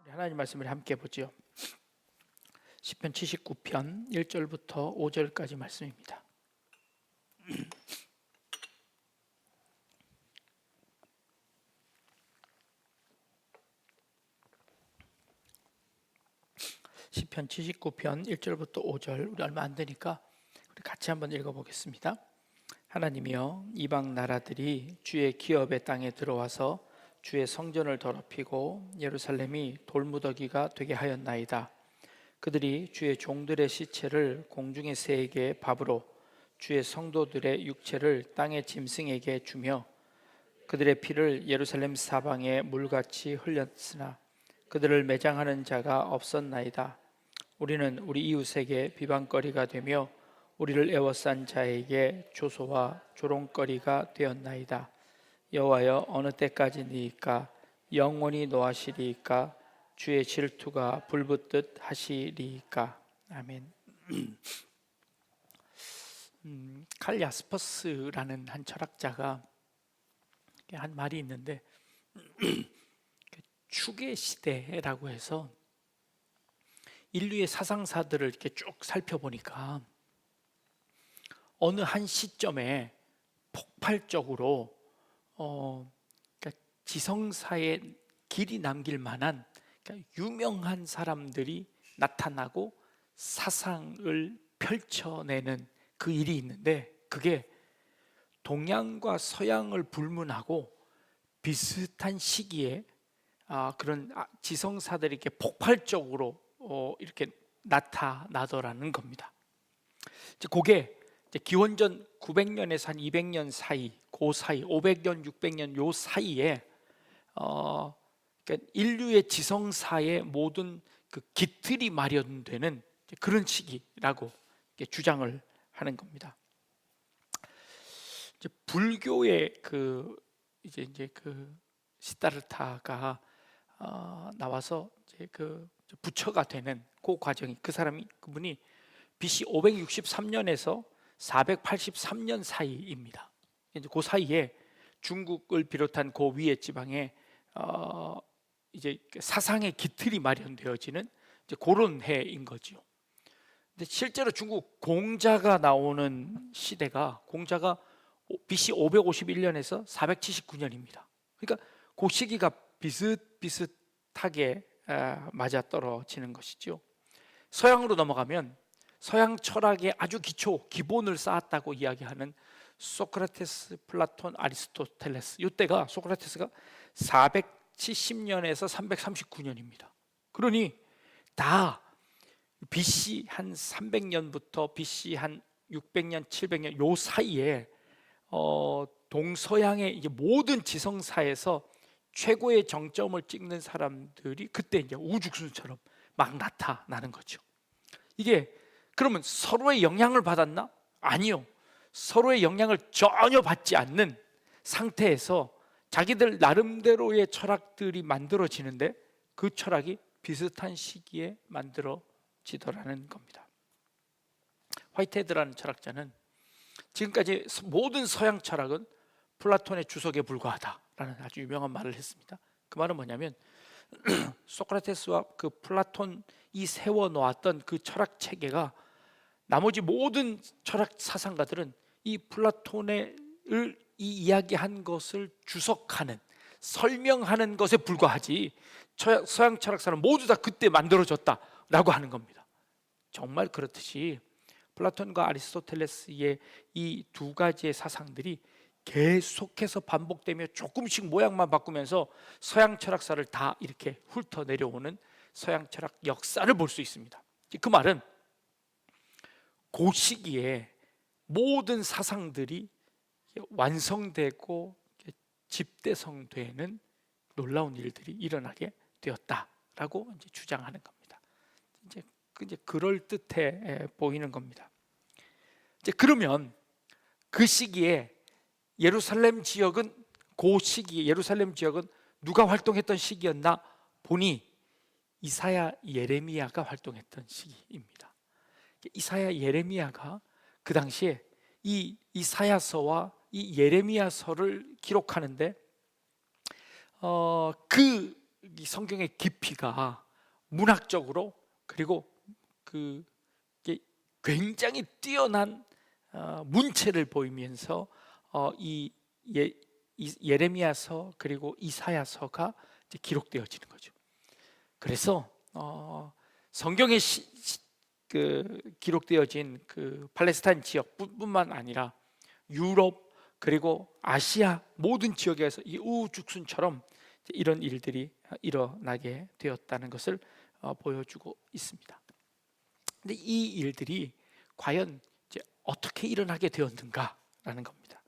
하나님 말씀을 함께 보지요. 시편 79편 1절부터 5절까지 말씀입니다. 시편 79편 1절부터 5절, 우리 얼마 안 되니까 우리 같이 한번 읽어보겠습니다. 하나님이여, 이방 나라들이 주의 기업의 땅에 들어와서 주의 성전을 더럽히고 예루살렘이 돌무더기가 되게 하였나이다. 그들이 주의 종들의 시체를 공중의 새에게 밥으로, 주의 성도들의 육체를 땅의 짐승에게 주며 그들의 피를 예루살렘 사방에 물같이 흘렸으나 그들을 매장하는 자가 없었나이다. 우리는 우리 이웃에게 비방거리가 되며 우리를 애워싼 자에게 조소와 조롱거리가 되었나이다. 여호와여, 어느 때까지니이까? 영원히 노하시리이까? 주의 질투가 불붙듯 하시리이까? 아멘. 칼 야스퍼스라는 한 철학자가 한 말이 있는데, 추계 시대라고 해서 인류의 사상사들을 이렇게 쭉 살펴보니까 어느 한 시점에 폭발적으로 그러니까 지성사에 길이 남길 만한 그러니까 유명한 사람들이 나타나고 사상을 펼쳐내는 그 일이 있는데, 그게 동양과 서양을 불문하고 비슷한 시기에 그런 지성사들이 이렇게 폭발적으로 이렇게 나타나더라는 겁니다. 그게 기원전 900년에서 한 200년 사이, 그 사이 500년, 600년 요 사이에 그러니까 인류의 지성사의 모든 그 깃틀이 마련되는 그런 시기라고 주장을 하는 겁니다. 불교의 이제 그 시다르타가 나와서 이제 그 부처가 되는 그 과정이, 그분이 BC 563년에서 483년 사이입니다. 이제 그 사이에 중국을 비롯한 그 위에 지방에 이제 사상의 깃틀이 마련되어지는 이제 그런 해인 거죠. 근데 실제로 중국 공자가 나오는 시대가 BC 551년에서 479년입니다. 그러니까 그 시기가 비슷비슷하게 맞아떨어지는 것이죠. 서양으로 넘어가면 서양 철학의 아주 기본을 쌓았다고 이야기하는 소크라테스, 플라톤, 아리스토텔레스, 이때가 소크라테스가 470년에서 339년입니다. 그러니 다 BC 한 300년부터 BC 한 600년, 700년 요 사이에 동서양의 이제 모든 지성사에서 최고의 정점을 찍는 사람들이 그때 이제 우죽순처럼 막 나타나는 거죠. 이게 그러면 서로의 영향을 받았나? 아니요. 서로의 영향을 전혀 받지 않는 상태에서 자기들 나름대로의 철학들이 만들어지는데, 그 철학이 비슷한 시기에 만들어지더라는 겁니다. 화이트헤드라는 철학자는 지금까지 모든 서양 철학은 플라톤의 주석에 불과하다라는 아주 유명한 말을 했습니다. 그 말은 뭐냐면 소크라테스와 그 플라톤이 세워놓았던 그 철학 체계가 나머지 모든 철학 사상가들은 이 플라톤을 이 이야기한 것을 주석하는, 설명하는 것에 불과하지, 서양 철학사는 모두 다 그때 만들어졌다라고 하는 겁니다. 정말 그렇듯이 플라톤과 아리스토텔레스의 이 두 가지의 사상들이 계속해서 반복되며 조금씩 모양만 바꾸면서 서양 철학사를 다 이렇게 훑어내려오는 서양 철학 역사를 볼 수 있습니다. 그 말은 그 시기에 모든 사상들이 완성되고 집대성되는 놀라운 일들이 일어나게 되었다라고 이제 주장하는 겁니다. 이제 그럴 듯해 보이는 겁니다. 이제 그러면 그 시기에 예루살렘 지역은 누가 활동했던 시기였나 보니 이사야, 예레미야가 활동했던 시기입니다. 이사야, 예레미야가 그 당시에 이 이사야서와 이 예레미야서를 기록하는데 그 이 성경의 깊이가 문학적으로 그리고 그 굉장히 뛰어난 문체를 보이면서 이 예레미야서 그리고 이사야서가 이제 기록되어지는 거죠. 그래서 성경에 기록되어진 그 팔레스타인 지역뿐만 아니라 유럽 그리고 아시아 모든 지역에서 이 우후죽순처럼 이런 일들이 일어나게 되었다는 것을 보여주고 있습니다. 근데 이 일들이 과연 이제 어떻게 일어나게 되었는가라는 겁니다.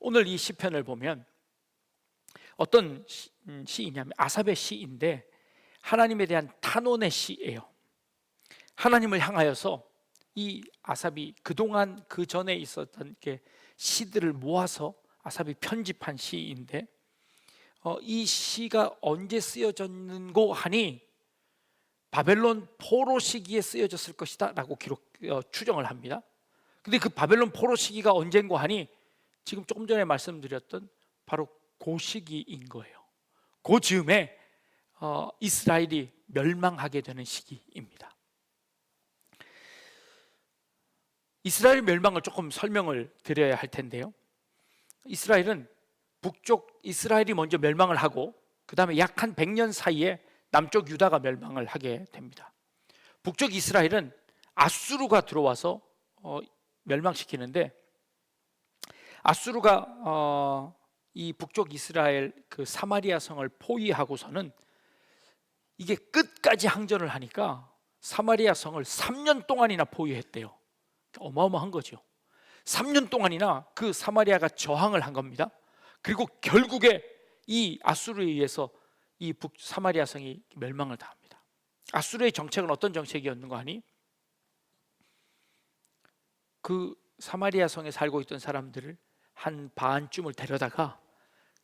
오늘 이 시편을 보면 어떤 시이냐면 아삽의 시인데 하나님에 대한 탄원의 시예요. 하나님을 향하여서 이 아삽이 그동안 그 전에 있었던 시들을 모아서 아삽이 편집한 시인데 이 시가 언제 쓰여졌는고 하니 바벨론 포로 시기에 쓰여졌을 것이다 라고 추정을 합니다. 근데 그 바벨론 포로 시기가 언젠고 하니 지금 조금 전에 말씀드렸던 바로 그 시기인 거예요. 그 즈음에 이스라엘이 멸망하게 되는 시기입니다. 이스라엘 멸망을 조금 설명을 드려야 할 텐데요. 이스라엘은 북쪽 이스라엘이 먼저 멸망을 하고 그 다음에 약 한 100년 사이에 남쪽 유다가 멸망을 하게 됩니다. 북쪽 이스라엘은 아수르가 들어와서 멸망시키는데 아수르가 이 북쪽 이스라엘 그 사마리아 성을 포위하고서는 이게 끝까지 항전을 하니까 사마리아 성을 3년 동안이나 포위했대요. 어마어마한 거죠. 3년 동안이나 그 사마리아가 저항을 한 겁니다. 그리고 결국에 이 아수르에 의해서 이 사마리아 성이 멸망을 당합니다. 아수르의 정책은 어떤 정책이었는가 하니 그 사마리아 성에 살고 있던 사람들을 한 반쯤을 데려다가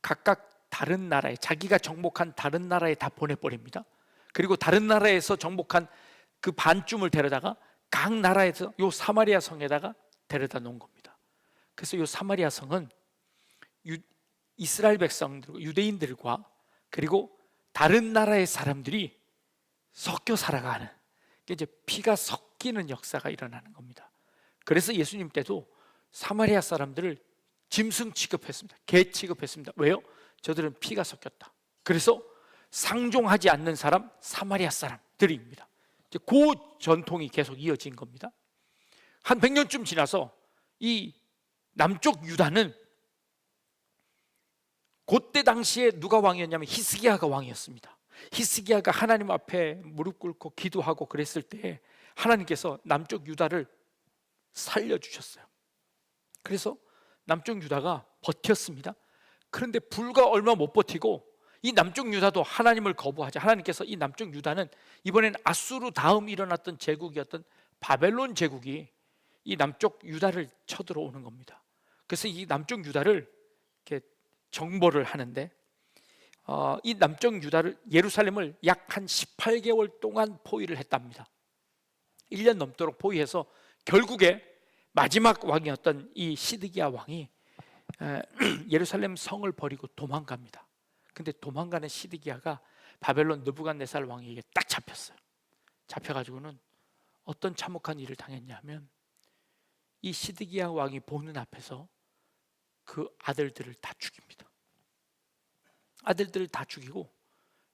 각각 다른 나라에 자기가 정복한 다른 나라에 다 보내버립니다. 그리고 다른 나라에서 정복한 그 반쯤을 데려다가 각 나라에서 요 사마리아 성에다가 데려다 놓은 겁니다. 그래서 요 사마리아 성은 이스라엘 백성들, 유대인들과 그리고 다른 나라의 사람들이 섞여 살아가는 이제 피가 섞이는 역사가 일어나는 겁니다. 그래서 예수님 때도 사마리아 사람들을 짐승 취급했습니다. 개 취급했습니다. 왜요? 저들은 피가 섞였다. 그래서 상종하지 않는 사람 사마리아 사람들입니다. 이제 그 전통이 계속 이어진 겁니다. 한 100년쯤 지나서 이 남쪽 유다는 그때 당시에 누가 왕이었냐면 히스기야가 왕이었습니다. 히스기야가 하나님 앞에 무릎 꿇고 기도하고 그랬을 때 하나님께서 남쪽 유다를 살려주셨어요. 그래서 남쪽 유다가 버텼습니다. 그런데 불과 얼마 못 버티고 이 남쪽 유다도 하나님을 거부하자 하나님께서 이 남쪽 유다는 이번엔 아수르 다음 일어났던 제국이었던 바벨론 제국이 이 남쪽 유다를 쳐들어오는 겁니다. 그래서 이 남쪽 유다를 이렇게 정벌을 하는데 이 남쪽 유다를 예루살렘을 약 한 18개월 동안 포위를 했답니다. 1년 넘도록 포위해서 결국에 마지막 왕이었던 이 시드기야 왕이 예루살렘 성을 버리고 도망갑니다. 근데 도망가는 시드기야가 바벨론 느부갓네살 왕에게 딱 잡혔어요. 잡혀가지고는 어떤 참혹한 일을 당했냐면 이 시드기야 왕이 보는 앞에서 그 아들들을 다 죽입니다. 아들들을 다 죽이고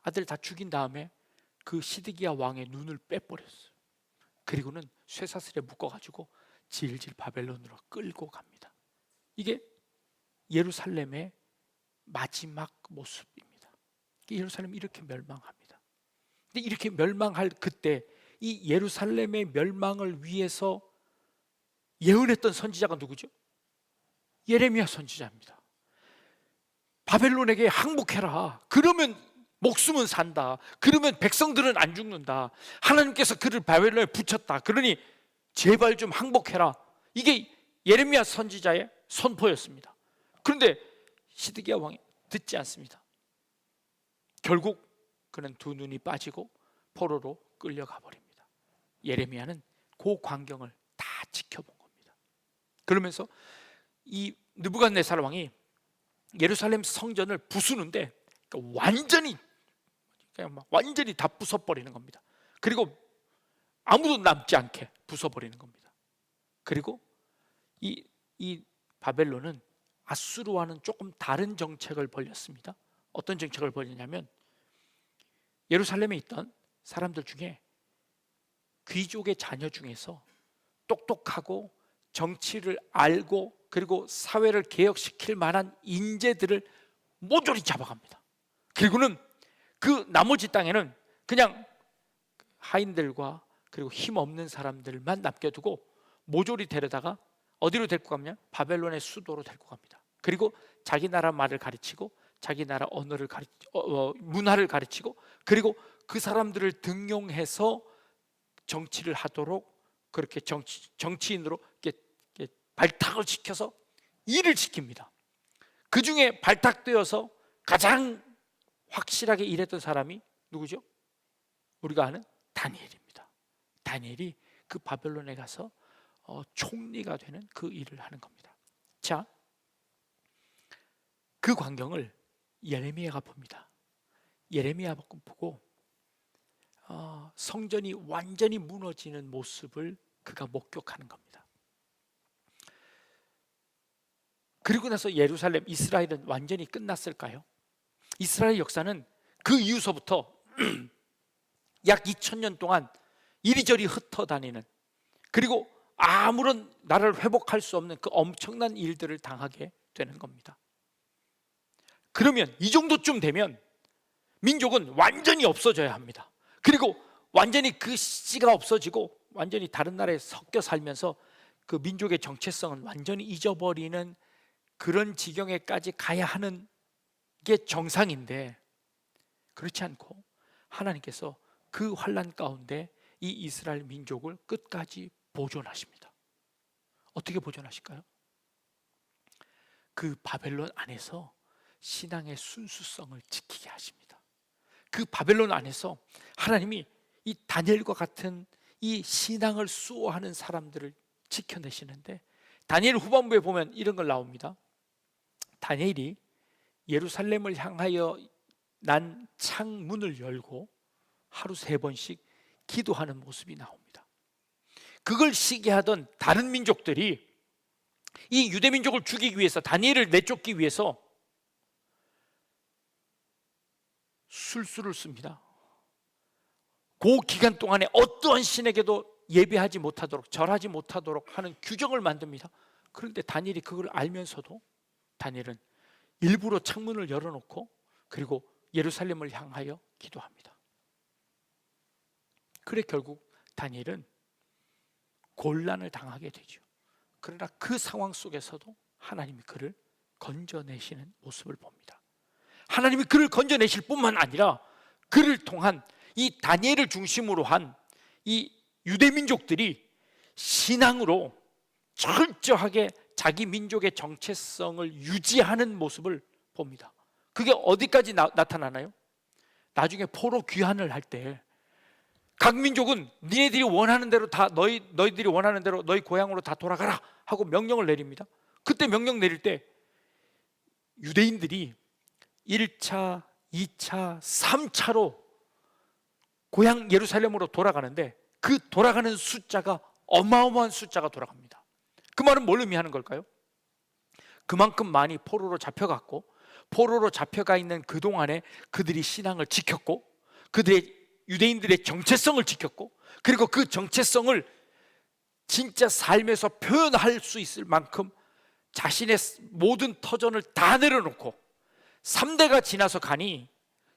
아들 다 죽인 다음에 그 시드기야 왕의 눈을 빼버렸어요. 그리고는 쇠사슬에 묶어가지고 질질 바벨론으로 끌고 갑니다. 이게 예루살렘의 마지막 모습입니다. 예루살렘이 이렇게 멸망합니다. 근데 이렇게 멸망할 그때 이 예루살렘의 멸망을 위해서 예언했던 선지자가 누구죠? 예레미야 선지자입니다. 바벨론에게 항복해라. 그러면 목숨은 산다. 그러면 백성들은 안 죽는다. 하나님께서 그를 바벨론에 붙였다. 그러니 제발 좀 항복해라. 이게 예레미야 선지자의 선포였습니다. 그런데 시드기야 왕이 듣지 않습니다. 결국 그는 두 눈이 빠지고 포로로 끌려가 버립니다. 예레미야는 그 광경을 다 지켜본 겁니다. 그러면서 이 느부갓네살 왕이 예루살렘 성전을 부수는데 완전히 그냥 막 완전히 다 부숴버리는 겁니다. 그리고 아무도 남지 않게 부숴버리는 겁니다. 그리고 이 바벨론은 아수르와는 조금 다른 정책을 벌였습니다. 어떤 정책을 벌였냐면 예루살렘에 있던 사람들 중에 귀족의 자녀 중에서 똑똑하고 정치를 알고 그리고 사회를 개혁시킬 만한 인재들을 모조리 잡아갑니다. 그리고는 그 나머지 땅에는 그냥 하인들과 그리고 힘없는 사람들만 남겨두고 모조리 데려다가 어디로 데리고 가냐? 바벨론의 수도로 데리고 갑니다. 그리고 자기 나라 말을 가르치고 자기 나라 언어를 문화를 가르치고 그리고 그 사람들을 등용해서 정치를 하도록 그렇게 정치인으로 이렇게 발탁을 시켜서 일을 시킵니다. 그 중에 발탁되어서 가장 확실하게 일했던 사람이 누구죠? 우리가 아는 다니엘입니다. 다니엘이 그 바벨론에 가서 총리가 되는 그 일을 하는 겁니다. 자, 그 광경을 예레미야가 봅니다. 예레미야가 보고 성전이 완전히 무너지는 모습을 그가 목격하는 겁니다. 그리고 나서 예루살렘, 이스라엘은 완전히 끝났을까요? 이스라엘 역사는 그 이후서부터 약 2000년 동안 이리저리 흩어다니는, 그리고 아무런 나라를 회복할 수 없는 그 엄청난 일들을 당하게 되는 겁니다. 그러면 이 정도쯤 되면 민족은 완전히 없어져야 합니다. 그리고 완전히 그 씨가 없어지고 완전히 다른 나라에 섞여 살면서 그 민족의 정체성은 완전히 잊어버리는 그런 지경에까지 가야 하는 게 정상인데, 그렇지 않고 하나님께서 그 환난 가운데 이 이스라엘 민족을 끝까지 보존하십니다. 어떻게 보존하실까요? 그 바벨론 안에서 신앙의 순수성을 지키게 하십니다. 그 바벨론 안에서 하나님이 이 다니엘과 같은 이 신앙을 수호하는 사람들을 지켜내시는데, 다니엘 후반부에 보면 이런 걸 나옵니다. 다니엘이 예루살렘을 향하여 난 창문을 열고 하루 3번씩 기도하는 모습이 나옵니다. 그걸 시기하던 다른 민족들이 이 유대 민족을 죽이기 위해서, 다니엘을 내쫓기 위해서 술수를 씁니다. 그 기간 동안에 어떠한 신에게도 예배하지 못하도록, 절하지 못하도록 하는 규정을 만듭니다. 그런데 다니엘이 그걸 알면서도 다니엘은 일부러 창문을 열어놓고 그리고 예루살렘을 향하여 기도합니다. 그래 결국 다니엘은 곤란을 당하게 되죠. 그러나 그 상황 속에서도 하나님이 그를 건져내시는 모습을 봅니다. 하나님이 그를 건져내실 뿐만 아니라 그를 통한 이 다니엘을 중심으로 한 이 유대 민족들이 신앙으로 철저하게 자기 민족의 정체성을 유지하는 모습을 봅니다. 그게 어디까지 나타나나요? 나중에 포로 귀환을 할 때 각 민족은 니네들이 원하는 대로 다 너희들이 원하는 대로 너희 고향으로 다 돌아가라 하고 명령을 내립니다. 그때 명령 내릴 때 유대인들이 1차, 2차, 3차로 고향 예루살렘으로 돌아가는데 그 돌아가는 숫자가 어마어마한 숫자가 돌아갑니다. 그 말은 뭘 의미하는 걸까요? 그만큼 많이 포로로 잡혀갔고, 포로로 잡혀가 있는 그동안에 그들이 신앙을 지켰고, 그들의 유대인들의 정체성을 지켰고, 그리고 그 정체성을 진짜 삶에서 표현할 수 있을 만큼 자신의 모든 터전을 다 내려놓고 3대가 지나서 가니,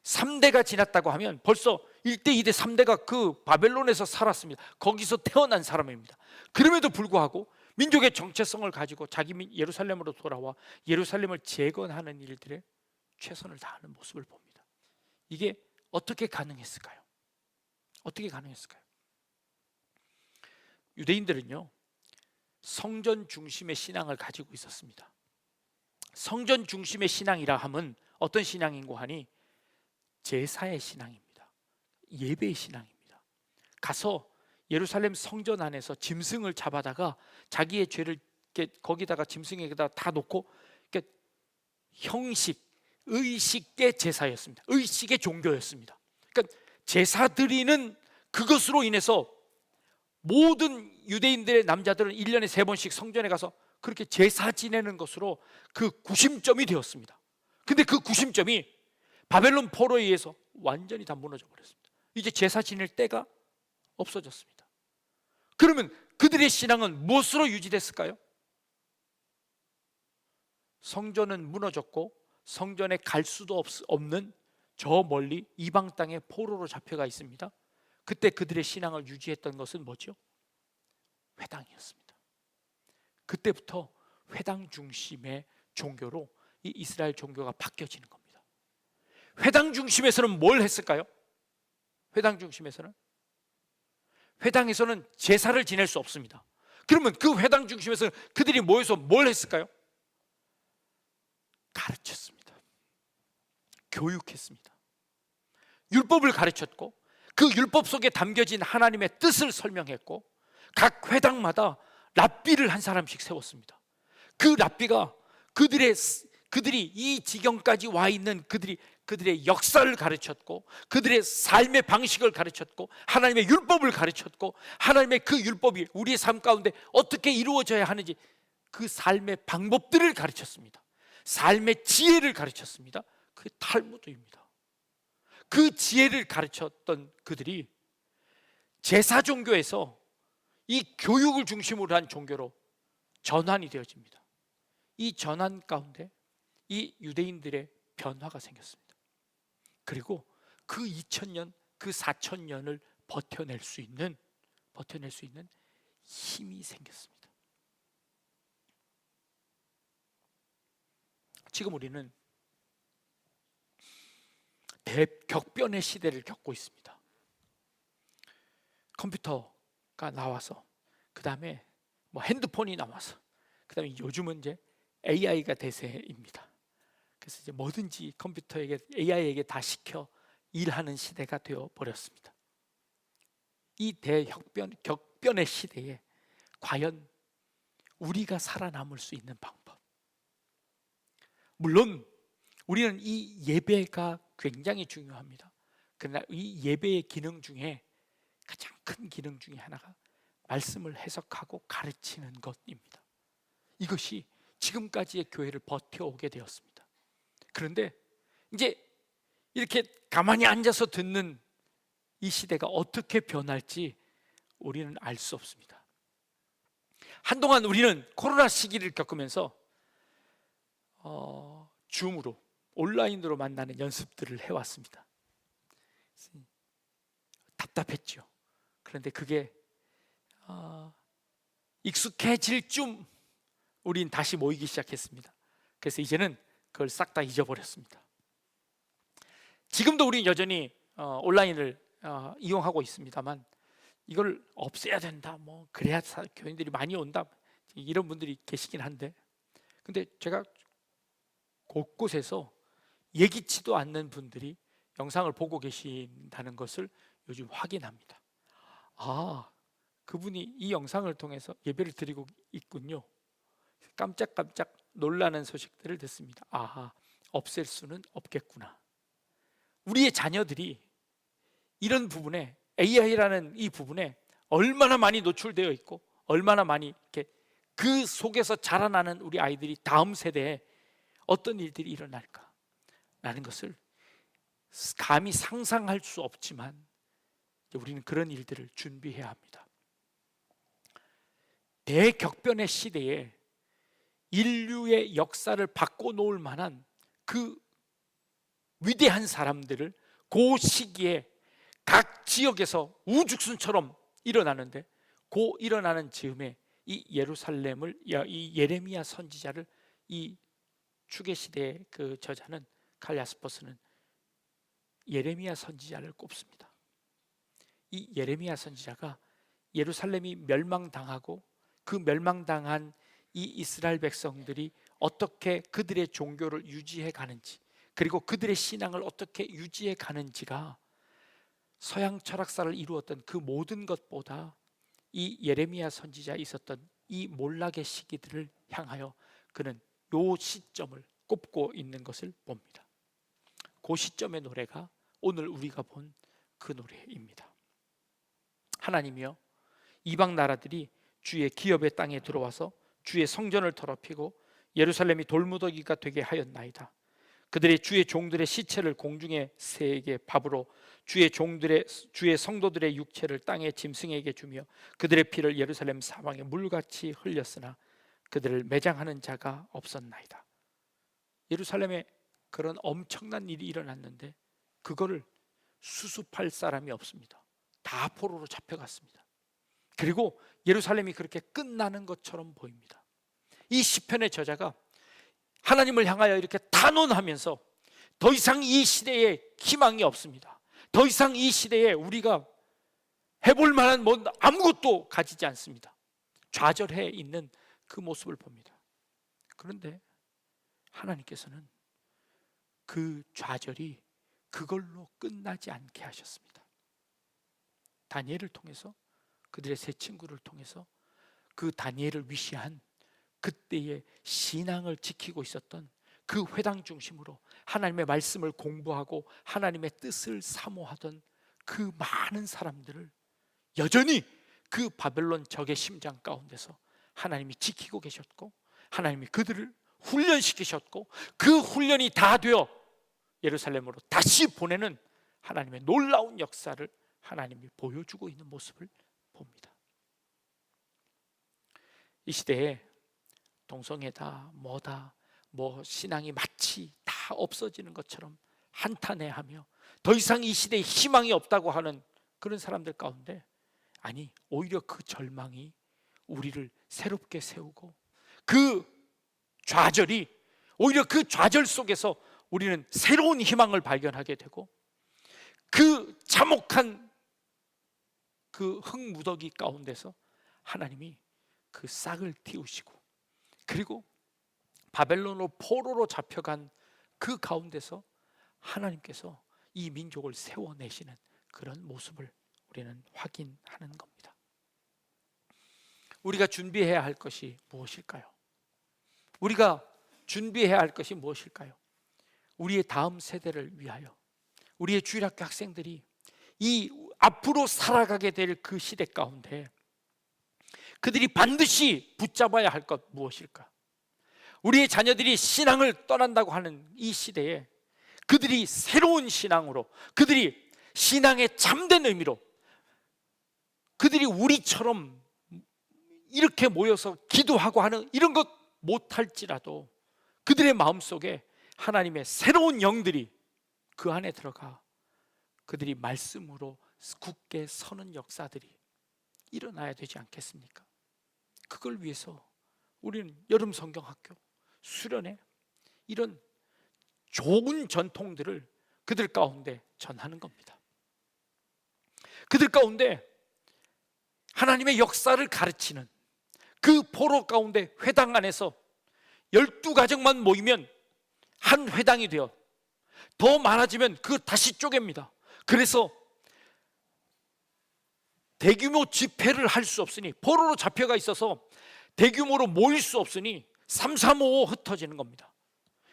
3대가 지났다고 하면 벌써 1대, 2대, 3대가 그 바벨론에서 살았습니다. 거기서 태어난 사람입니다. 그럼에도 불구하고 민족의 정체성을 가지고 자기 예루살렘으로 돌아와 예루살렘을 재건하는 일들에 최선을 다하는 모습을 봅니다. 이게 어떻게 가능했을까요? 어떻게 가능했을까요? 유대인들은요, 성전 중심의 신앙을 가지고 있었습니다. 성전 중심의 신앙이라 함은 어떤 신앙인고 하니 제사의 신앙입니다. 예배의 신앙입니다. 가서 예루살렘 성전 안에서 짐승을 잡아다가 자기의 죄를 거기다가 짐승에다 다 놓고 형식, 의식의 제사였습니다. 의식의 종교였습니다. 그러니까 제사 드리는 그것으로 인해서 모든 유대인들의 남자들은 1년에 3번씩 성전에 가서 그렇게 제사 지내는 것으로 그 구심점이 되었습니다. 근데 그 구심점이 바벨론 포로에 의해서 완전히 다 무너져 버렸습니다. 이제 제사 지낼 때가 없어졌습니다. 그러면 그들의 신앙은 무엇으로 유지됐을까요? 성전은 무너졌고 성전에 갈 수도 없는 저 멀리 이방 땅에 포로로 잡혀가 있습니다. 그때 그들의 신앙을 유지했던 것은 뭐죠? 회당이었습니다. 그때부터 회당 중심의 종교로 이 이스라엘 종교가 바뀌어지는 겁니다. 회당 중심에서는 뭘 했을까요? 회당 중심에서는 회당에서는 제사를 지낼 수 없습니다. 그러면 그 회당 중심에서는 그들이 모여서 뭘 했을까요? 가르쳤습니다. 교육했습니다. 율법을 가르쳤고 그 율법 속에 담겨진 하나님의 뜻을 설명했고 각 회당마다 랍비를 한 사람씩 세웠습니다. 그 랍비가 그들이 이 지경까지 와 있는 그들의 역사를 가르쳤고 그들의 삶의 방식을 가르쳤고 하나님의 율법을 가르쳤고 하나님의 그 율법이 우리의 삶 가운데 어떻게 이루어져야 하는지 그 삶의 방법들을 가르쳤습니다. 삶의 지혜를 가르쳤습니다. 그게 탈무드입니다. 그 지혜를 가르쳤던 그들이 제사 종교에서 이 교육을 중심으로 한 종교로 전환이 되어집니다. 이 전환 가운데 이 유대인들의 변화가 생겼습니다. 그리고 그 2000년, 그 4000년을 버텨낼 수 있는 힘이 생겼습니다. 지금 우리는 대격변의 시대를 겪고 있습니다. 컴퓨터가 나와서 그 다음에 뭐 핸드폰이 나와서 그 다음에 요즘은 이제 AI가 대세입니다. 그래서 이제 뭐든지 컴퓨터에게 AI에게 다 시켜 일하는 시대가 되어 버렸습니다. 이 격변의 시대에 과연 우리가 살아남을 수 있는 방법, 물론 우리는 이 예배가 굉장히 중요합니다. 그러나 이 예배의 기능 중에 가장 큰 기능 중에 하나가 말씀을 해석하고 가르치는 것입니다. 이것이 지금까지의 교회를 버텨오게 되었습니다. 그런데 이제 이렇게 가만히 앉아서 듣는 이 시대가 어떻게 변할지 우리는 알 수 없습니다. 한동안 우리는 코로나 시기를 겪으면서 줌으로 온라인으로 만나는 연습들을 해왔습니다. 답답했죠. 그런데 그게 익숙해질 쯤 우린 다시 모이기 시작했습니다. 그래서 이제는 그걸 싹 다 잊어버렸습니다. 지금도 우리는 여전히 온라인을 이용하고 있습니다만 이걸 없애야 된다, 뭐 그래야 교인들이 많이 온다, 이런 분들이 계시긴 한데, 근데 제가 곳곳에서 예기치도 않는 분들이 영상을 보고 계신다는 것을 요즘 확인합니다. 아, 그분이 이 영상을 통해서 예배를 드리고 있군요. 깜짝깜짝 놀라는 소식들을 듣습니다. 아, 없앨 수는 없겠구나. 우리의 자녀들이 이런 부분에, AI라는 이 부분에 얼마나 많이 노출되어 있고 얼마나 많이 이렇게 그 속에서 자라나는 우리 아이들이 다음 세대에 어떤 일들이 일어날까 라는 것을 감히 상상할 수 없지만 우리는 그런 일들을 준비해야 합니다. 대격변의 시대에 인류의 역사를 바꿔놓을 만한 그 위대한 사람들을 그 시기에 각 지역에서 우죽순처럼 일어나는데, 그 일어나는 즈음에 이 예루살렘을, 이 예레미야 선지자를, 이 추계 시대의 그 저자는 칼 야스퍼스는 예레미야 선지자를 꼽습니다. 이 예레미야 선지자가 예루살렘이 멸망당하고 그 멸망당한 이 이스라엘 백성들이 어떻게 그들의 종교를 유지해 가는지, 그리고 그들의 신앙을 어떻게 유지해 가는지가 서양 철학사를 이루었던 그 모든 것보다 이 예레미야 선지자에 있었던 이 몰락의 시기들을 향하여 그는 요 시점을 꼽고 있는 것을 봅니다. 그 시점의 노래가 오늘 우리가 본 그 노래입니다. 하나님이여, 이방 나라들이 주의 기업의 땅에 들어와서 주의 성전을 더럽히고 예루살렘이 돌무더기가 되게 하였나이다. 그들의 주의 종들의 시체를 공중의 새에게 밥으로 주의 성도들의 육체를 땅의 짐승에게 주며 그들의 피를 예루살렘 사방에 물같이 흘렸으나 그들을 매장하는 자가 없었나이다. 예루살렘에 그런 엄청난 일이 일어났는데 그거를 수습할 사람이 없습니다. 다 포로로 잡혀갔습니다. 그리고 예루살렘이 그렇게 끝나는 것처럼 보입니다. 이 시편의 저자가 하나님을 향하여 이렇게 단언하면서 더 이상 이 시대에 희망이 없습니다. 더 이상 이 시대에 우리가 해볼 만한 아무것도 가지지 않습니다. 좌절해 있는 그 모습을 봅니다. 그런데 하나님께서는 그 좌절이 그걸로 끝나지 않게 하셨습니다. 다니엘을 통해서, 그들의 세 친구를 통해서 그 다니엘을 위시한 그때의 신앙을 지키고 있었던 그 회당 중심으로 하나님의 말씀을 공부하고 하나님의 뜻을 사모하던 그 많은 사람들을 여전히 그 바벨론 적의 심장 가운데서 하나님이 지키고 계셨고, 하나님이 그들을 훈련시키셨고, 그 훈련이 다 되어 예루살렘으로 다시 보내는 하나님의 놀라운 역사를 하나님이 보여주고 있는 모습을 봅니다. 이 시대에 동성애다 뭐다 신앙이 마치 다 없어지는 것처럼 한탄해하며 더 이상 이 시대에 희망이 없다고 하는 그런 사람들 가운데, 아니, 오히려 그 절망이 우리를 새롭게 세우고 그 좌절이, 오히려 그 좌절 속에서 우리는 새로운 희망을 발견하게 되고 그 참혹한 그 흙무더기 가운데서 하나님이 그 싹을 틔우시고, 그리고 바벨론으로 포로로 잡혀간 그 가운데서 하나님께서 이 민족을 세워내시는 그런 모습을 우리는 확인하는 겁니다. 우리가 준비해야 할 것이 무엇일까요? 우리가 준비해야 할 것이 무엇일까요? 우리의 다음 세대를 위하여, 우리의 주일학교 학생들이 이 앞으로 살아가게 될 그 시대 가운데 그들이 반드시 붙잡아야 할 것 무엇일까? 우리의 자녀들이 신앙을 떠난다고 하는 이 시대에 그들이 새로운 신앙으로, 그들이 신앙의 참된 의미로, 그들이 우리처럼 이렇게 모여서 기도하고 하는 이런 것 못할지라도 그들의 마음속에 하나님의 새로운 영들이 그 안에 들어가 그들이 말씀으로 굳게 서는 역사들이 일어나야 되지 않겠습니까? 그걸 위해서 우리는 여름 성경학교, 수련회, 이런 좋은 전통들을 그들 가운데 전하는 겁니다. 그들 가운데 하나님의 역사를 가르치는 그 포로 가운데 회당 안에서 12가정만 모이면 한 회당이 되어, 더 많아지면 그 다시 쪼갭니다. 그래서 대규모 집회를 할 수 없으니, 포로로 잡혀가 있어서 대규모로 모일 수 없으니 335 흩어지는 겁니다.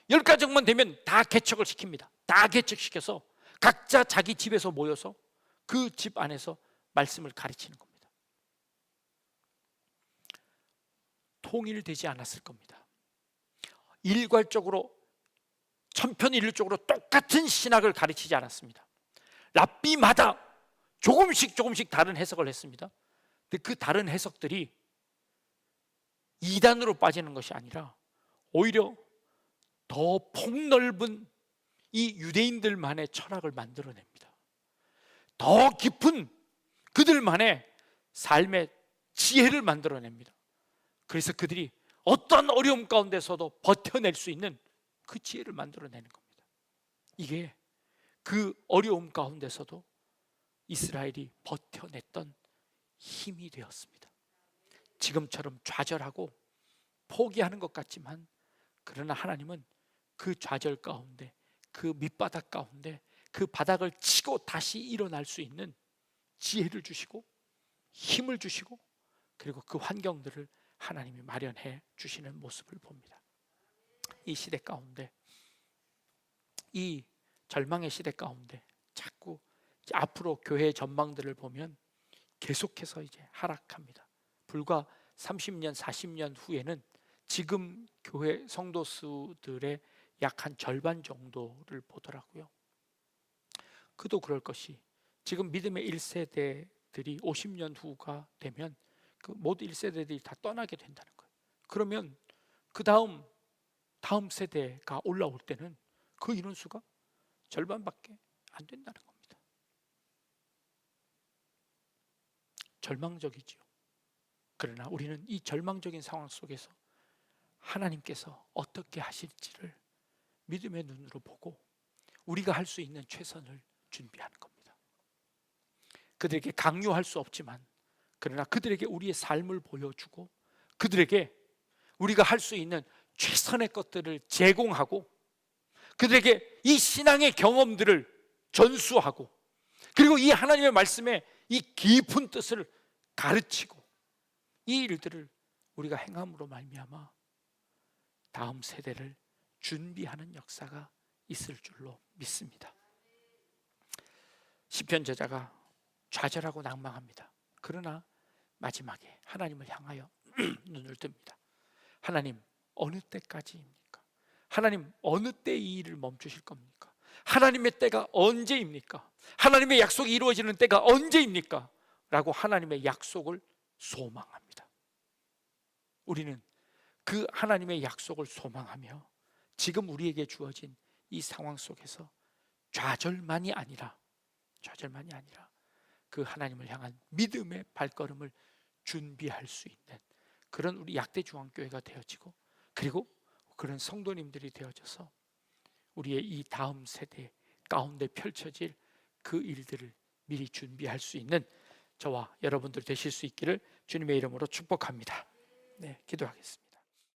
10가정만 되면 다 개척을 시킵니다. 다 개척시켜서 각자 자기 집에서 모여서 그 집 안에서 말씀을 가르치는 겁니다. 통일되지 않았을 겁니다. 일괄적으로 천편일률적으로 똑같은 신학을 가르치지 않았습니다. 랍비마다 조금씩 다른 해석을 했습니다. 근데 그 다른 해석들이 이단으로 빠지는 것이 아니라 오히려 더 폭넓은 이 유대인들만의 철학을 만들어냅니다. 더 깊은 그들만의 삶의 지혜를 만들어냅니다. 그래서 그들이 어떤 어려움 가운데서도 버텨낼 수 있는 그 지혜를 만들어내는 겁니다. 이게 그 어려움 가운데서도 이스라엘이 버텨냈던 힘이 되었습니다. 지금처럼 좌절하고 포기하는 것 같지만, 그러나 하나님은 그 좌절 가운데, 그 밑바닥 가운데 그 바닥을 치고 다시 일어날 수 있는 지혜를 주시고 힘을 주시고, 그리고 그 환경들을 하나님이 마련해 주시는 모습을 봅니다. 이 시대 가운데, 이 절망의 시대 가운데 참 앞으로 교회 전망들을 보면 계속해서 이제 하락합니다. 불과 30년, 40년 후에는 지금 교회 성도 수들의 약 한 절반 정도를 보더라고요. 그도 그럴 것이, 지금 믿음의 1세대들이 50년 후가 되면 그 모든 1세대들이 다 떠나게 된다는 거예요. 그러면 그 다음 세대가 올라올 때는 그 인원수가 절반밖에 안 된다는 겁니다. 절망적이지요. 그러나 우리는 이 절망적인 상황 속에서 하나님께서 어떻게 하실지를 믿음의 눈으로 보고 우리가 할 수 있는 최선을 준비하는 겁니다. 그들에게 강요할 수 없지만, 그러나 그들에게 우리의 삶을 보여주고 그들에게 우리가 할 수 있는 최선의 것들을 제공하고 그들에게 이 신앙의 경험들을 전수하고, 그리고 이 하나님의 말씀에 이 깊은 뜻을 가르치고, 이 일들을 우리가 행함으로 말미암아 다음 세대를 준비하는 역사가 있을 줄로 믿습니다. 시편 저자가 좌절하고 낭망합니다. 그러나 마지막에 하나님을 향하여 눈을 뜹니다. 하나님, 어느 때까지입니까? 하나님, 어느 때 이 일을 멈추실 겁니까? 하나님의 때가 언제입니까? 하나님의 약속이 이루어지는 때가 언제입니까? 라고 하나님의 약속을 소망합니다. 우리는 그 하나님의 약속을 소망하며 지금 우리에게 주어진 이 상황 속에서 좌절만이 아니라 그 하나님을 향한 믿음의 발걸음을 준비할 수 있는 그런 우리 약대중앙교회가 되어지고, 그리고 그런 성도님들이 되어져서 우리의 이 다음 세대 가운데 펼쳐질 그 일들을 미리 준비할 수 있는 저와 여러분들 되실 수 있기를 주님의 이름으로 축복합니다. 네, 기도하겠습니다.